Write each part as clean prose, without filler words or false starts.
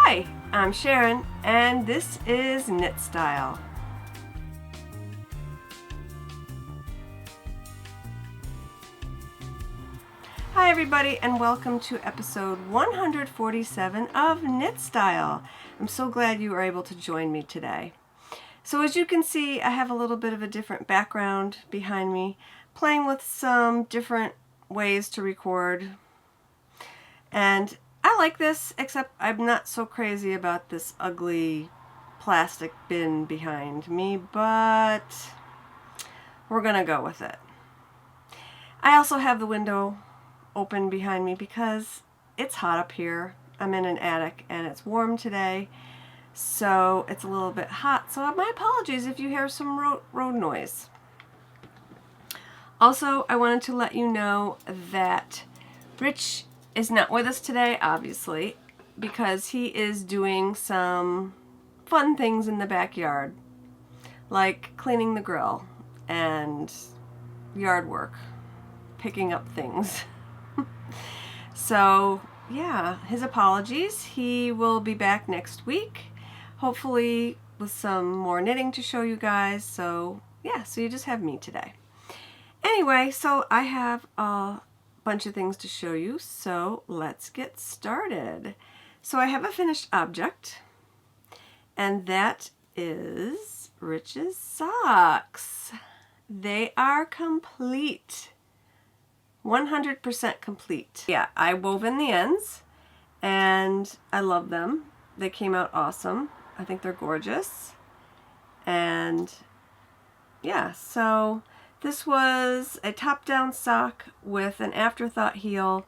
Hi, I'm Sharon, and this is Knit Style. Hi everybody, and welcome to episode 147 of Knit Style. I'm so glad you were able to join me today. So as you can see, I have a little bit of a different background behind me, playing with some different ways to record. And I like this, except I'm not so crazy about this ugly plastic bin behind me, but we're gonna go with it. I also have the window open behind me because it's hot up here. I'm in an attic and it's warm today, so it's a little bit hot. So my apologies if you hear some road noise. Also, I wanted to let you know that Rich is not with us today, obviously, because he is doing some fun things in the backyard, like cleaning the grill and yard work, picking up things. So yeah, his apologies. He will be back next week, hopefully with some more knitting to show you guys. So yeah, so you just have me today. Anyway, so I have a bunch of things to show you, so let's get started. So I have a finished object, and that is Rich's socks. They are complete. 100% complete. Yeah, I wove in the ends, and I love them. They came out awesome. I think they're gorgeous. And yeah, so this was a top-down sock with an afterthought heel.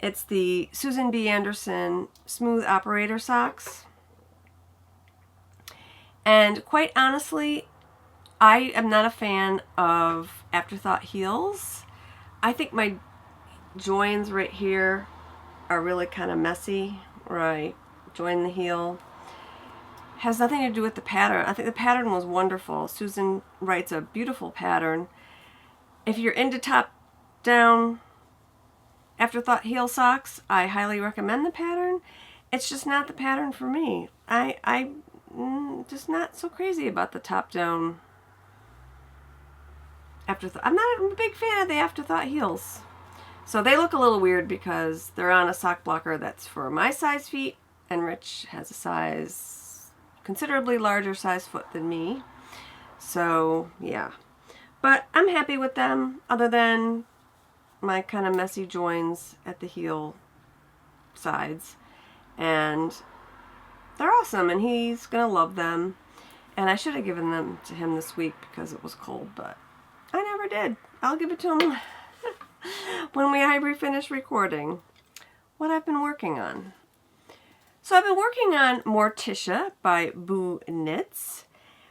It's the Susan B. Anderson Smooth Operator socks. And quite honestly, I am not a fan of afterthought heels. I think my joins right here are really kind of messy, right? Join the heel. Has nothing to do with the pattern. I think the pattern was wonderful. Susan writes a beautiful pattern. If you're into top-down afterthought heel socks, I highly recommend the pattern. It's just not the pattern for me. I'm just not so crazy about the top-down afterthought. I'm not a big fan of the afterthought heels. So they look a little weird because they're on a sock blocker that's for my size feet, and Rich has a size, considerably larger size foot than me. So yeah, but I'm happy with them, other than my kind of messy joins at the heel sides. And they're awesome, and he's gonna love them. And I should have given them to him this week because it was cold, but I never did. I'll give it to him when we finish recording what I've been working on. So I've been working on Morticia by Boo Knits,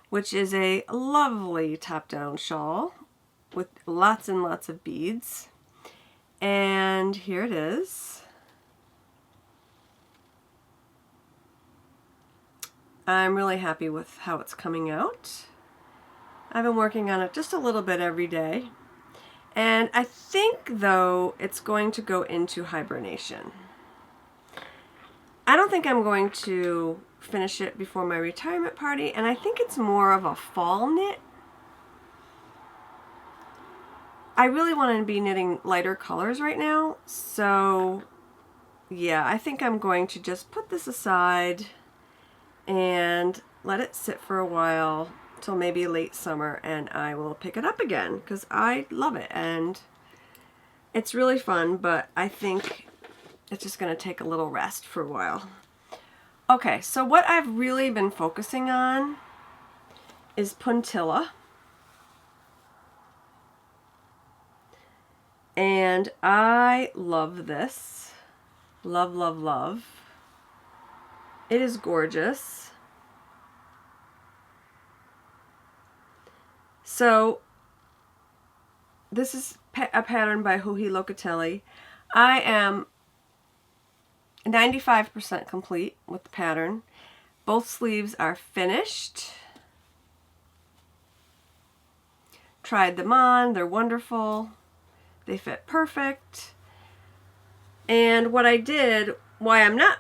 which is a lovely top-down shawl with lots and lots of beads. And here it is. I'm really happy with how it's coming out. I've been working on it just a little bit every day. And I think, though, it's going to go into hibernation. I don't think I'm going to finish it before my retirement party, and I think it's more of a fall knit. I really want to be knitting lighter colors right now, so yeah, I think I'm going to just put this aside and let it sit for a while till maybe late summer, and I will pick it up again because I love it and it's really fun, but I think it's just going to take a little rest for a while. Okay, so what I've really been focusing on is Puntilla. And I love this. Love, love, love. It is gorgeous. So this is a pattern by Locatelli. I am 95% complete with the pattern. Both sleeves are finished. Tried them on. They're wonderful. They fit perfect. And what I did, why I'm not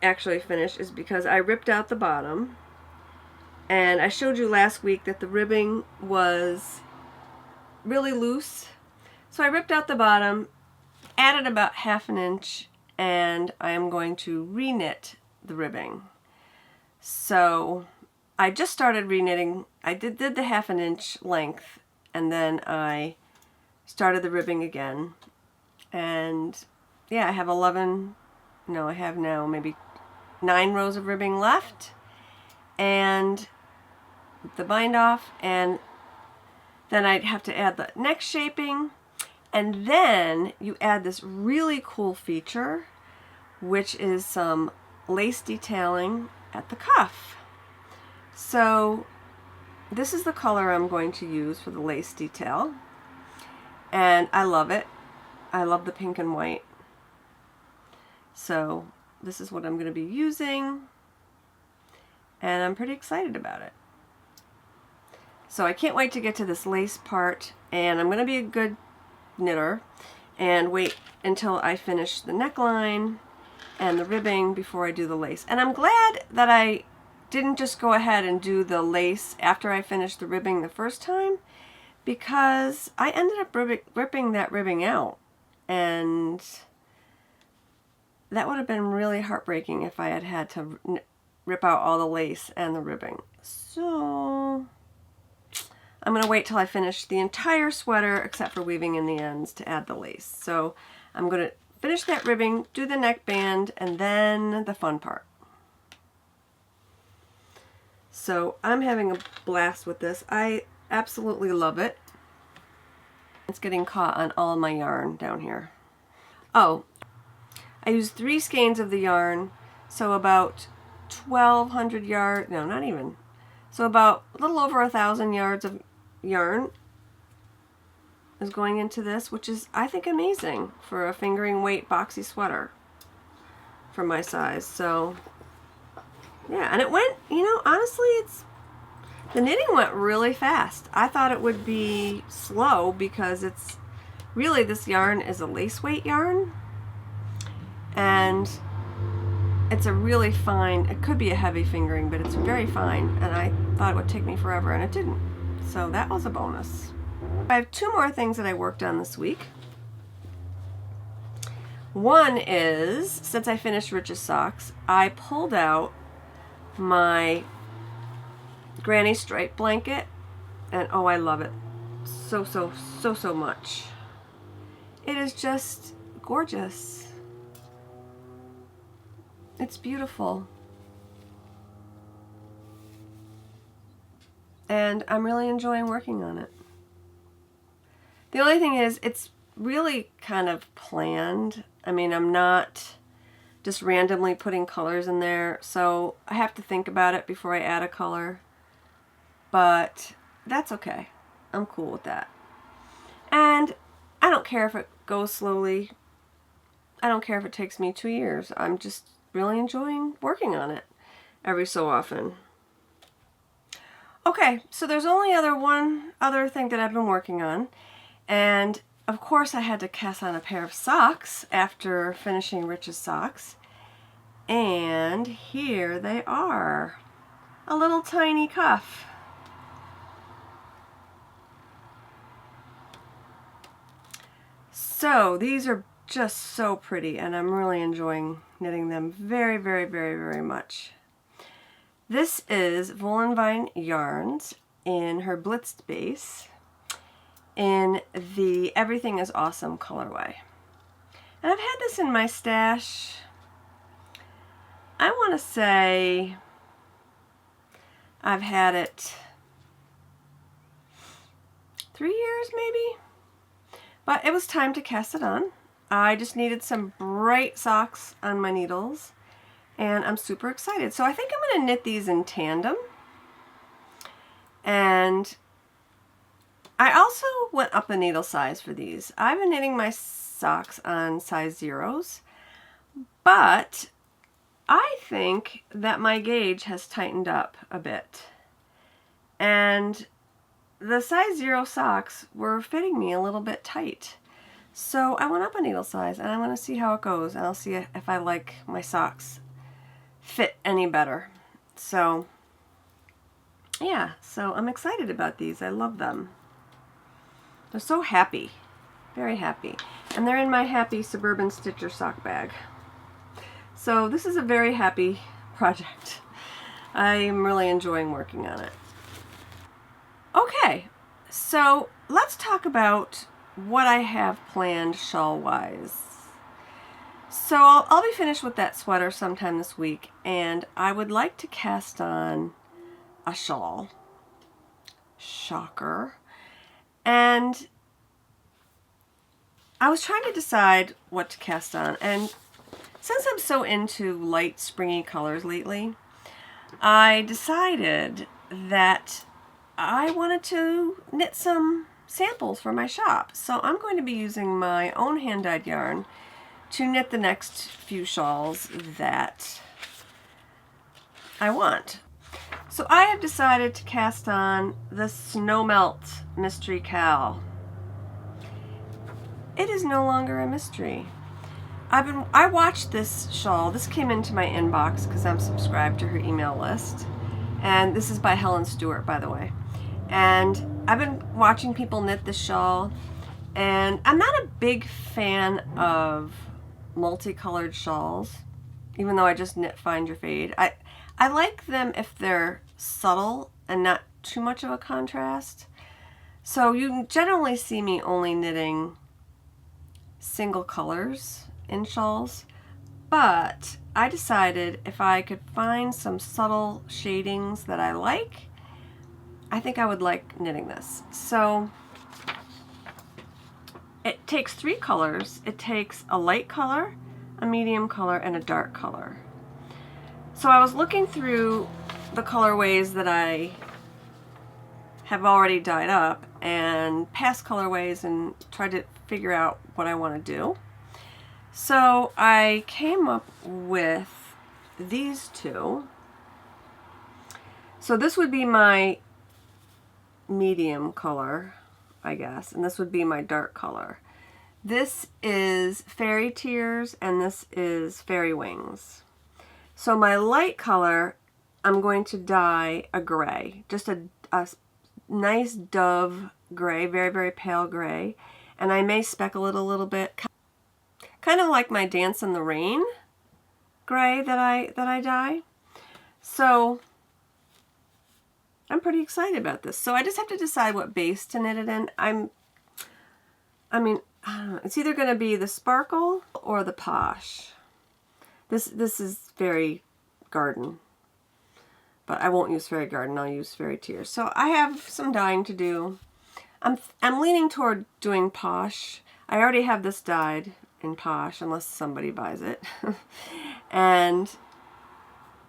actually finished is because I ripped out the bottom, and I showed you last week that the ribbing was really loose. So I ripped out the bottom, added about 1/2 inch, and I am going to reknit the ribbing. So I just started reknitting. I did the 1/2 inch length, and then I started the ribbing again. And yeah, I have I have now maybe 9 rows of ribbing left, and the bind off, and then I'd have to add the neck shaping, and then you add this really cool feature, which is some lace detailing at the cuff. So this is the color I'm going to use for the lace detail, and I love it. I love the pink and white. So this is what I'm going to be using, and I'm pretty excited about it. So I can't wait to get to this lace part, and I'm going to be a good knitter and wait until I finish the neckline and the ribbing before I do the lace. And I'm glad that I didn't just go ahead and do the lace after I finished the ribbing the first time, because I ended up ripping that ribbing out, and that would have been really heartbreaking if I had had to rip out all the lace and the ribbing. So I'm going to wait till I finish the entire sweater except for weaving in the ends to add the lace. So I'm going to finish that ribbing, do the neckband, and then the fun part. So I'm having a blast with this. I absolutely love it. It's getting caught on all my yarn down here. Oh, I used 3 skeins of the yarn, so about 1,200 yards, no, not even. So about a little over 1,000 yards of yarn is going into this, which is, I think, amazing for a fingering weight boxy sweater for my size. So yeah, and it went, honestly, the knitting went really fast. I thought it would be slow because it's really, this yarn is a lace weight yarn, and it's a really fine, it could be a heavy fingering, but it's very fine, and I thought it would take me forever, and it didn't. So that was a bonus. I have 2 more things that I worked on this week. One is, since I finished Rich's socks, I pulled out my granny stripe blanket, and oh, I love it so much. It is just gorgeous. It's beautiful. And I'm really enjoying working on it. The only thing is, it's really kind of planned. I mean, I'm not just randomly putting colors in there, so I have to think about it before I add a color. But that's okay. I'm cool with that. And I don't care if it goes slowly. I don't care if it takes me 2 years. I'm just really enjoying working on it every so often. Okay, so there's only one other thing that I've been working on, and of course I had to cast on a pair of socks after finishing Rich's socks, and here they are, a little tiny cuff. So these are just so pretty, and I'm really enjoying knitting them very much. This is Woolen Vine Yarns in her Blitzed base in the Everything is Awesome colorway. And I've had this in my stash, I want to say I've had it 3 years maybe, but it was time to cast it on. I just needed some bright socks on my needles, and I'm super excited. So I think I'm going to knit these in tandem. And I also went up a needle size for these. I've been knitting my socks on size 0s, but I think that my gauge has tightened up a bit. And the size 0 socks were fitting me a little bit tight. So I went up a needle size, and I'm going to see how it goes, and I'll see if I like my socks fit any better. So yeah, so I'm excited about these. I love them. They're so happy, very happy. And they're in my happy Suburban Stitcher sock bag. So this is a very happy project. I'm really enjoying working on it. Okay, so let's talk about what I have planned shawl-wise. So I'll be finished with that sweater sometime this week, and I would like to cast on a shawl. Shocker. And I was trying to decide what to cast on, and since I'm so into light springy colors lately, I decided that I wanted to knit some samples for my shop. So I'm going to be using my own hand-dyed yarn to knit the next few shawls that I want. So I have decided to cast on the Snowmelt Mystery Cowl. It is no longer a mystery. I watched this shawl. This came into my inbox because I'm subscribed to her email list. And this is by Helen Stewart, by the way. And I've been watching people knit this shawl, and I'm not a big fan of multicolored shawls, even though I just knit Find Your Fade. I like them if they're subtle and not too much of a contrast. So you generally see me only knitting single colors in shawls, but I decided if I could find some subtle shadings that I like, I think I would like knitting this. So it takes 3 colors. It takes a light color, a medium color, and a dark color. So I was looking through the colorways that I have already dyed up and past colorways and tried to figure out what I want to do. So I came up with these two. So this would be my medium color, I guess, and this would be my dark color. This is Fairy Tears and this is Fairy Wings. So my light color, I'm going to dye a gray, just a nice dove gray, very, very pale gray. And I may speckle it a little bit, kind of like my Dance in the Rain gray that I dye. So I'm pretty excited about this. So I just have to decide what base to knit it in. I mean, I don't know. It's either going to be the Sparkle or the Posh. This is Fairy Garden, but I won't use Fairy Garden. I'll use Fairy Tears. So I have some dyeing to do. I'm leaning toward doing Posh. I already have this dyed in Posh, unless somebody buys it. And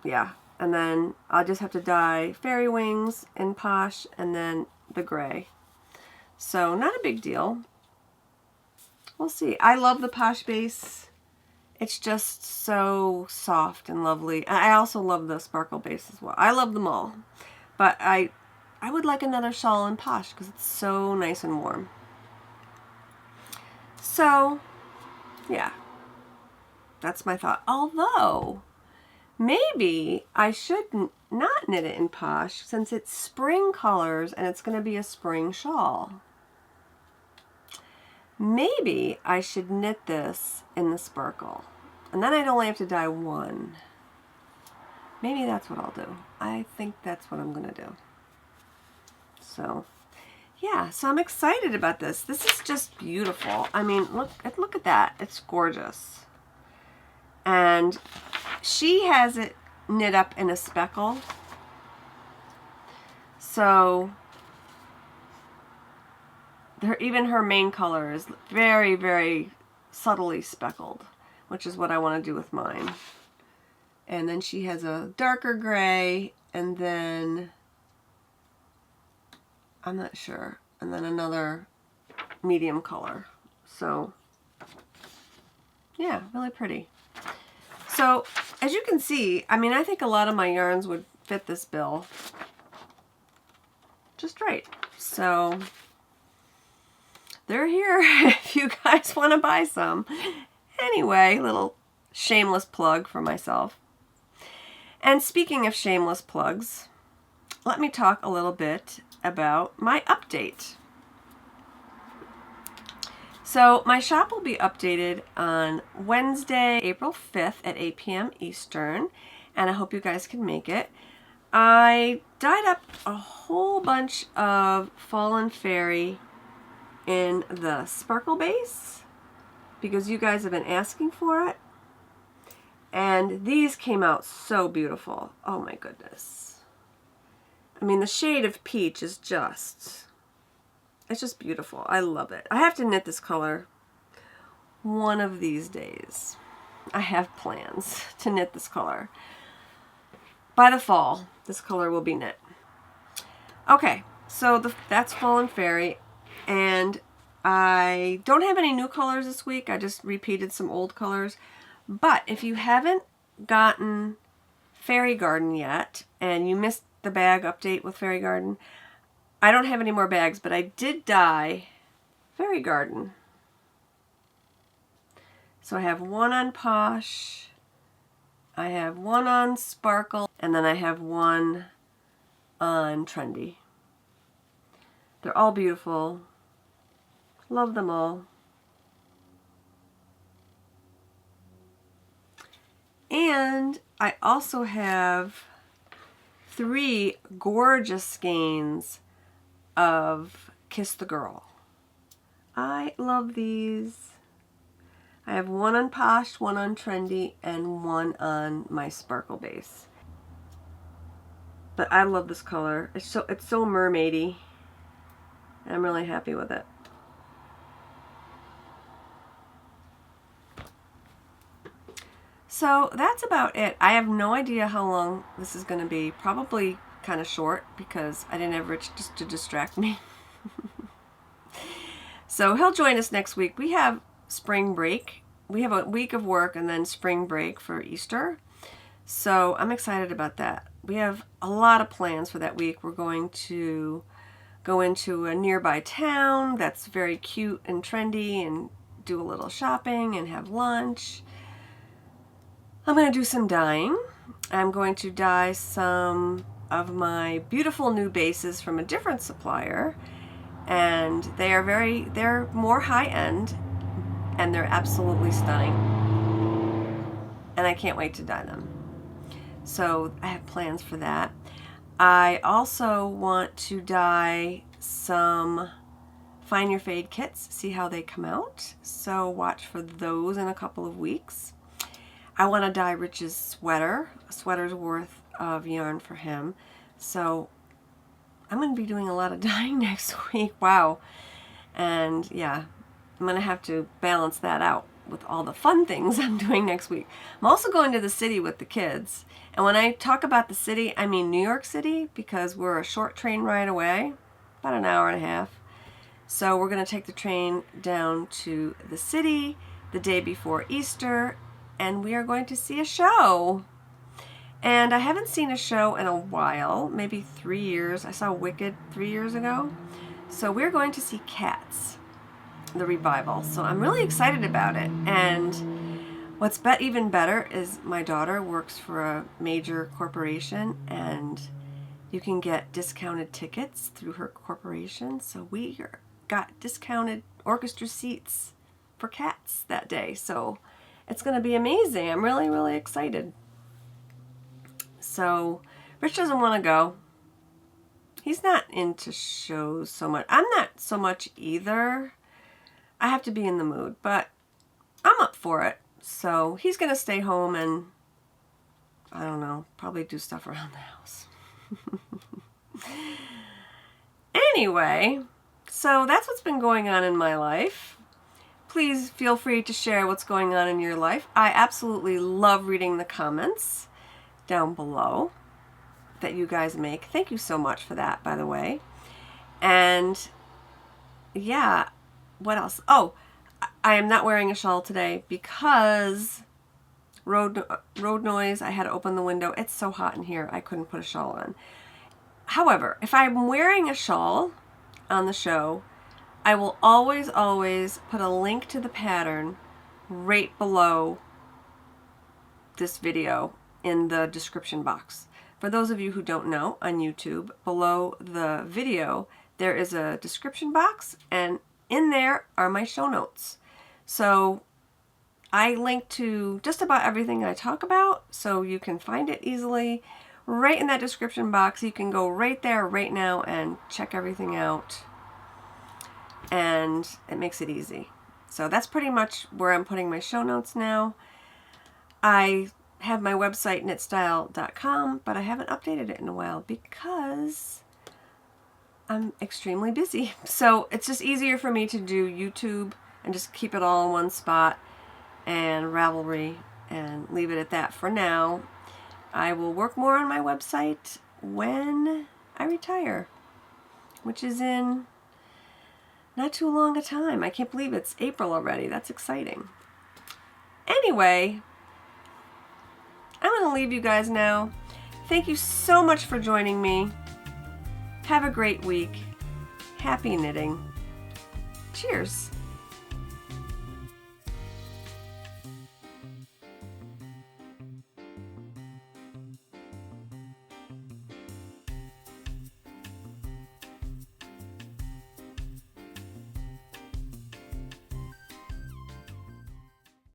yeah, and then I'll just have to dye Fairy Wings in Posh and then the gray. So not a big deal. We'll see. I love the Posh base. It's just so soft and lovely. And I also love the Sparkle base as well. I love them all. But I would like another shawl in Posh because it's so nice and warm. So, yeah. That's my thought. Although, maybe I should not knit it in Posh since it's spring colors and it's going to be a spring shawl. Maybe I should knit this in the Sparkle. And then I'd only have to dye one. Maybe that's what I'll do. I think that's what I'm going to do. So, yeah. So I'm excited about this. This is just beautiful. I mean, look at that. It's gorgeous. And she has it knit up in a speckle. So even her main color is very, very subtly speckled, which is what I want to do with mine. And then she has a darker gray, and then, I'm not sure, and then another medium color. So, yeah, really pretty. So, as you can see, I mean, I think a lot of my yarns would fit this bill just right. So, they're here if you guys want to buy some. Anyway, little shameless plug for myself. And speaking of shameless plugs, let me talk a little bit about my update. So my shop will be updated on Wednesday, April 5th at 8 p.m. Eastern, and I hope you guys can make it. I dyed up a whole bunch of Fallen Fairy in the sparkle base because you guys have been asking for it. And these came out so beautiful. Oh my goodness. I mean, the shade of peach is just, it's just beautiful. I love it. I have to knit this color one of these days. I have plans to knit this color. By the fall, this color will be knit. Okay, so that's Fallen Fairy, and I don't have any new colors this week. I just repeated some old colors. But if you haven't gotten Fairy Garden yet, and you missed the bag update with Fairy Garden, I don't have any more bags, but I did dye Fairy Garden. So I have one on Posh, I have one on Sparkle, and then I have one on Trendy. They're all beautiful. Love them all. And I also have 3 gorgeous skeins of Kiss the Girl. I love these. I have one on Posh, one on Trendy, and one on my Sparkle base. But I love this color. It's so mermaidy. I'm really happy with it. So that's about it. I have no idea how long this is going to be. Probably kind of short because I didn't have Rich just to distract me. So he'll join us next week. We have spring break. We have a week of work and then spring break for Easter. So I'm excited about that. We have a lot of plans for that week. We're going to go into a nearby town that's very cute and trendy and do a little shopping and have lunch. I'm going to do some dyeing. I'm going to dye some of my beautiful new bases from a different supplier, and they're more high-end, and they're absolutely stunning, and I can't wait to dye them. So I have plans for that. I also want to dye some Find Your Fade kits, see how they come out, so watch for those in a couple of weeks. I want to dye Rich's sweater, a sweater's worth of yarn for him. So I'm going to be doing a lot of dyeing next week. Wow. And yeah, I'm going to have to balance that out with all the fun things I'm doing next week. I'm also going to the city with the kids. And when I talk about the city, I mean New York City, because we're a short train ride away, about an hour and a half. So we're going to take the train down to the city the day before Easter, and we are going to see a show. And I haven't seen a show in a while, maybe 3 years. I saw Wicked 3 years ago. So we're going to see Cats, the revival. So I'm really excited about it. And what's even better is my daughter works for a major corporation, and you can get discounted tickets through her corporation. So we got discounted orchestra seats for Cats that day. So it's going to be amazing. I'm really, really excited. So Rich doesn't want to go. He's not into shows so much. I'm not so much either. I have to be in the mood, but I'm up for it. So he's going to stay home and, I don't know, probably do stuff around the house. Anyway, so that's what's been going on in my life. Please feel free to share what's going on in your life. I absolutely love reading the comments down below that you guys make. Thank you so much for that, by the way. And yeah, what else? Oh, I am not wearing a shawl today because road noise. I had to open the window. It's so hot in here, I couldn't put a shawl on. However, if I'm wearing a shawl on the show, I will always put a link to the pattern right below this video in the description box. For those of you who don't know, on YouTube, below the video, there is a description box, and in there are my show notes. So I link to just about everything I talk about, so you can find it easily. Right in that description box, you can go right there, right now, and check everything out. And it makes it easy. So that's pretty much where I'm putting my show notes now. I have my website, knitstyle.com, but I haven't updated it in a while because I'm extremely busy. So it's just easier for me to do YouTube and just keep it all in one spot, and Ravelry, and leave it at that for now. I will work more on my website when I retire, which is in not too long a time. I can't believe it's April already. That's exciting. Anyway, I'm going to leave you guys now. Thank you so much for joining me. Have a great week. Happy knitting. Cheers.